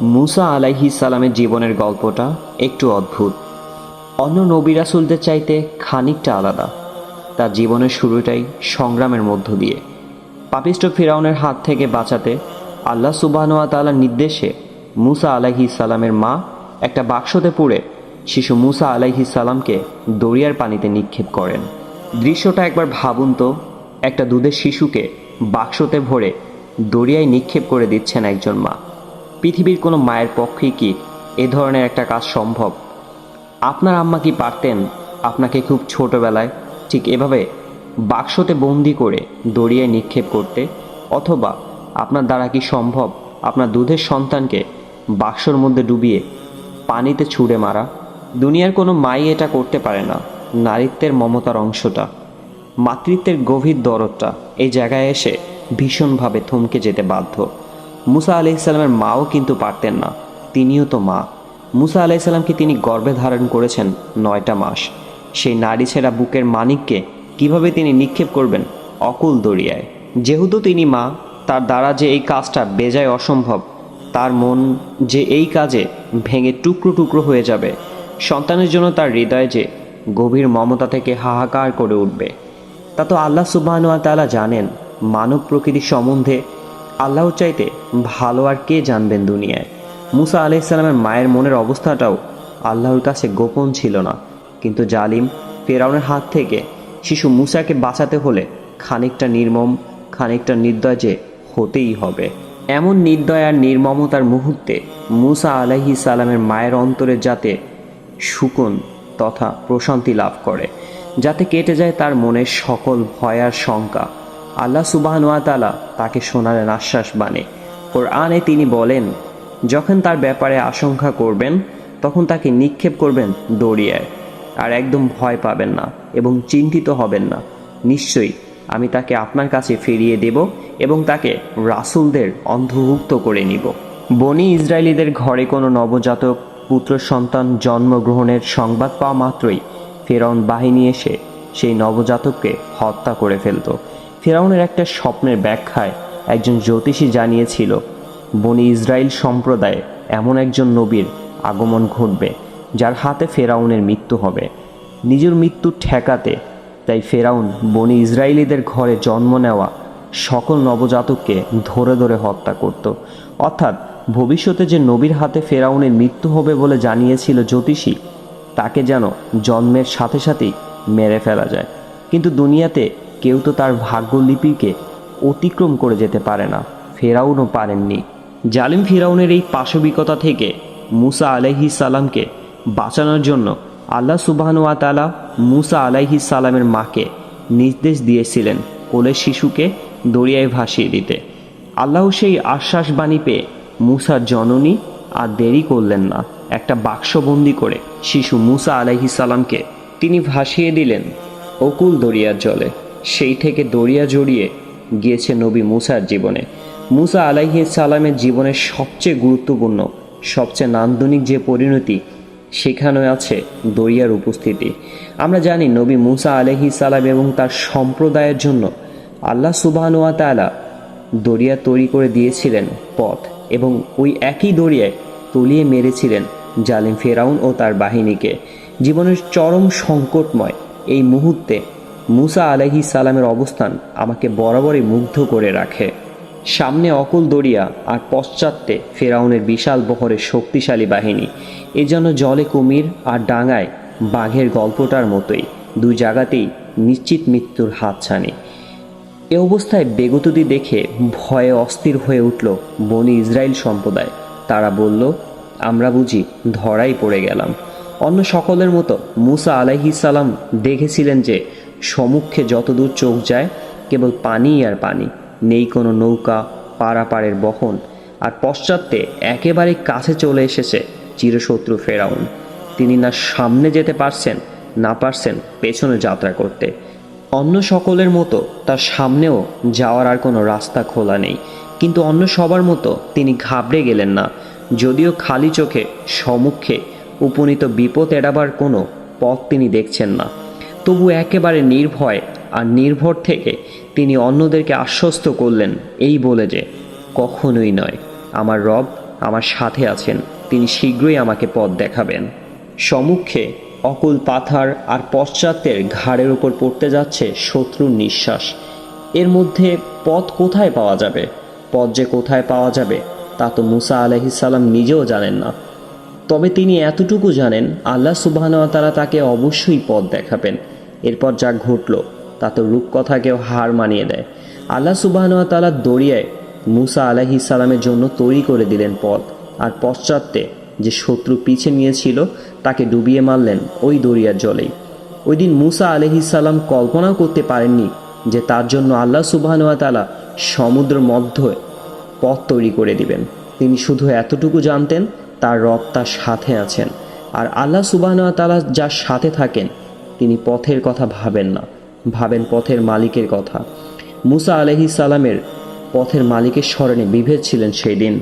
মুসা আলাইহিস সালামের জীবনের গল্পটা একটু অদ্ভুত। অন্য নবী রাসূলদের চাইতে খানিকটা আলাদা। তার জীবনের শুরুটাই সংগ্রামের মধ্য দিয়ে। পাপিষ্ঠ ফিরআউনের হাত থেকে বাঁচাতে আল্লাহ সুবহানাহু ওয়া তাআলার নির্দেশে মুসা আলাইহিস সালামের মা একটা বাক্সতে পুরে শিশু মুসা আলাইহিস সালামকে দরিয়ার পানিতে নিক্ষেপ করেন। দৃশ্যটা একবার ভাবুন তো, একটা দুধের শিশুকে বাক্সতে ভরে দরিয়ায় নিক্ষেপ করে দিচ্ছেন একজন মা। পৃথিবীর কোনো মায়ের পক্ষেই কি এ ধরনের একটা কাজ সম্ভব? আপনার আম্মা কি পারতেন আপনাকে খুব ছোটবেলায় ঠিক এভাবে বাক্সতে বন্দি করে দরিয়ায় নিক্ষেপ করতে? অথবা আপনার দ্বারা কি সম্ভব আপনার দুধের সন্তানকে বাক্সর মধ্যে ডুবিয়ে পানিতে ছুঁড়ে মারা? দুনিয়ার কোনো মাই এটা করতে পারে না। নারীত্বের মমতার অংশটা, মাতৃত্বের গভীর দরদটা এই জায়গায় এসে ভীষণভাবে থমকে যেতে বাধ্য। মুসা আলাইহিস সালামের মাও কিন্তু পারতেন না, তিনিও তো মা। মুসা আলাইহিস সালামকে তিনি গর্ভে ধারণ করেছেন 9টা মাস। সেই নারী ছেঁড়া বুকের মানিককে কিভাবে তিনি নিক্ষেপ করবেন অকুল দরিয়ায়? যেহেতু তিনি মা, তার দ্বারা যে এই কাজটা বেজায় অসম্ভব, তার মন যে এই কাজে ভেঙে টুকরো টুকরো হয়ে যাবে, সন্তানের জন্য তার হৃদয়ে যে গভীর মমতা থেকে হাহাকার করে উঠবে, তা তো আল্লাহ সুবহানাহু ওয়া তাআলা জানেন। মানব প্রকৃতির সম্বন্ধে আল্লাহর চাইতে ভালো আর কে জানবেন দুনিয়ায়? মুসা আলাইহিস সালামের মায়ের মনের অবস্থাটাও আল্লাহর কাছে গোপন ছিল না। কিন্তু জালিম ফিরআউনের হাত থেকে শিশু মুসাকে বাঁচাতে হলে খানিকটা নির্মম, খানিকটা নির্দয় যে হতেই হবে। এমন নির্দয় আর নির্মমতার মুহূর্তে মুসা আলাইহিস সালামের মায়ের অন্তরে যাতে সুকুন তথা প্রশান্তি লাভ করে, যাতে কেটে যায় তার মনের সকল ভয় আর শঙ্কা, আল্লাহ সুবহানাহু ওয়া তাআলা তাকে শোনালেন আশ্বাস বাণী। কোরআনে তিনি বলেন, যখন তার ব্যাপারে আশঙ্কা করবেন তখন তাকে নিক্ষেপ করবেন দরিয়ায়, আর একদম ভয় পাবেন না এবং চিন্তিত হবেন না। নিশ্চয়ই আমি তাকে আপনার কাছে ফিরিয়ে দেব এবং তাকে রাসূলদের অন্তর্ভুক্ত করে নিব। বনি ইসরায়েলীদের ঘরে কোনো নবজাতক পুত্র সন্তান জন্মগ্রহণের সংবাদ পাওয়া মাত্রই ফিরআউন বাহিনী এসে সেই নবজাতককে হত্যা করে ফেলত। ফিরআউনের একটা স্বপ্নের ব্যাখ্যায় একজন জ্যোতিষী জানিয়েছিল, বনি ইসরায়েল সম্প্রদায়ে এমন একজন নবীর আগমন ঘটবে যার হাতে ফিরআউনের মৃত্যু হবে। নিজের মৃত্যু ঠেকাতে তাই ফিরআউন বনি ইসরায়েলীদের ঘরে জন্ম নেওয়া সকল নবজাতককে ধরে ধরে হত্যা করত। অর্থাৎ ভবিষ্যতে যে নবীর হাতে ফিরআউনের মৃত্যু হবে বলে জানিয়েছিল জ্যোতিষী, তাকে যেন জন্মের সাথে সাথেই মেরে ফেলা যায়। কিন্তু দুনিয়াতে কেউ তো তার ভাগ্যলিপিকে অতিক্রম করে যেতে পারে না, ফিরআউনও পারেননি। জালিম ফিরআউনের এই পাশবিকতা থেকে মুসা আলাইহিস সালামকে বাঁচানোর জন্য আল্লাহ সুবহানাহু ওয়া তাআলা মুসা আলাইহিস সালামের মাকে নির্দেশ দিয়েছিলেন কোলের শিশুকে দরিয়ায় ভাসিয়ে দিতে। আল্লাহ সেই আশ্বাস বাণী পেয়ে মুসার জননী আর দেরি করলেন না। একটা বাক্সবন্দি করে শিশু মুসা আলাইহিস সালামকে তিনি ভাসিয়ে দিলেন অকুল দরিয়ার জলে। সেই থেকে দরিয়া জড়িয়ে গিয়েছে নবী মুসার জীবনে। মুসা আলাইহিস সালামের জীবনের সবচেয়ে গুরুত্বপূর্ণ, সবচেয়ে নান্দনিক যে পরিণতি, সেখানে আছে দরিয়ার উপস্থিতি। আমরা জানি নবী মুসা আলাইহিস সালাম এবং তার সম্প্রদায়ের জন্য আল্লাহ সুবহানাহু ওয়া তাআলা দরিয়া তৈরি করে দিয়েছিলেন পথ, এবং ওই একই দরিয়ায় তলিয়ে মেরেছিলেন জালিম ফিরআউন ও তার বাহিনীকে। জীবনের চরম সংকটময় এই মুহূর্তে মুসা আলাইহিস সালামের অবস্থান আমাকে বরাবরই মুগ্ধ করে রাখে। সামনে অকুল দরিয়া আর পশ্চাতে ফিরআউনের বিশাল বহরের শক্তিশালী বাহিনী। এ যেন জলে কুমির আর ডাঙায় বাঘের গল্পটার মতোই, দুই জায়গাতেই নিশ্চিত মৃত্যুর হাতছানি। এ অবস্থায় বেগতিক দেখে ভয়ে অস্থির হয়ে উঠল বনি ইসরায়েল সম্প্রদায়। তারা বলল, আমরা বুঝি ধরাই পড়ে গেলাম। অন্য সকলের মতো মুসা আলাইহিস সালাম দেখেছিলেন যে সম্মুখে যতদূর চোখ যায় কেবল পানি আর পানি, নেই কোনো নৌকা পারাপারের বহন, আর পশ্চাতে একেবারে কাছে চলে এসেছে চিরশত্রু ফিরআউন। তিনি না সামনে যেতে পারছেন, না পারছেন পেছনে যাত্রা করতে। অন্য সকলের মতো তার সামনেও যাওয়ার আর কোনো রাস্তা খোলা নেই। কিন্তু অন্য সবার মতো তিনি ঘাবড়ে গেলেন না। যদিও খালি চোখে সম্মুখে উপনীত বিপদ এড়াবার কোনো পথ তিনি দেখছেন না, তবু একেবারে নির্ভয় আর নির্ভর থেকে তিনি অন্যদেরকে আশ্বস্ত করলেন এই বলে যে, কখনোই নয়, আমার রব আমার সাথে আছেন, তিনি শীঘ্রই আমাকে পথ দেখাবেন। সম্মুখে অকুল পাথার আর পশ্চাতের ঘাড়ের উপর পড়তে যাচ্ছে শত্রুর নিঃশ্বাস। এর মধ্যে পথ কোথায় পাওয়া যাবে? পথ যে কোথায় পাওয়া যাবে তা তো মুসা আলাইহিসসালাম নিজেও জানেন না। তবে তিনি এতটুকু জানেন আল্লাহ সুবহানাহু ওয়া তাআলা তাকে অবশ্যই পথ দেখাবেন। এরপর যা ঘটল তা তো রূপকথাকেও হার মানিয়ে দেয়। আল্লাহ সুবহানাহু ওয়া তাআলা দরিয়ায় মুসা আলাইহিসসালামের জন্য তৈরি করে দিলেন পথ, আর পশ্চাতে যে শত্রু পিছে নিয়েছিল তাকে ডুবিয়ে মারলেন ওই দরিয়ার জলেই। ওই দিন মুসা আলাইহিসসালাম কল্পনাও করতে পারেননি যে তার জন্য আল্লাহ সুবহানাহু ওয়া তাআলা সমুদ্র মধ্যে পথ তৈরি করে দিবেন। তিনি শুধু এতটুকু জানতেন তার রব তার সাথে আছেন, আর আল্লাহ সুবহানাহু ওয়া তাআলা যার সাথে থাকেন তিনি পথের কথা ভাবেন না, ভাবেন পথের মালিকের কথা। মুসা আলাইহিস সালামের পথের মালিকের স্মরণে বিভেদ ছিলেন সেই দিন।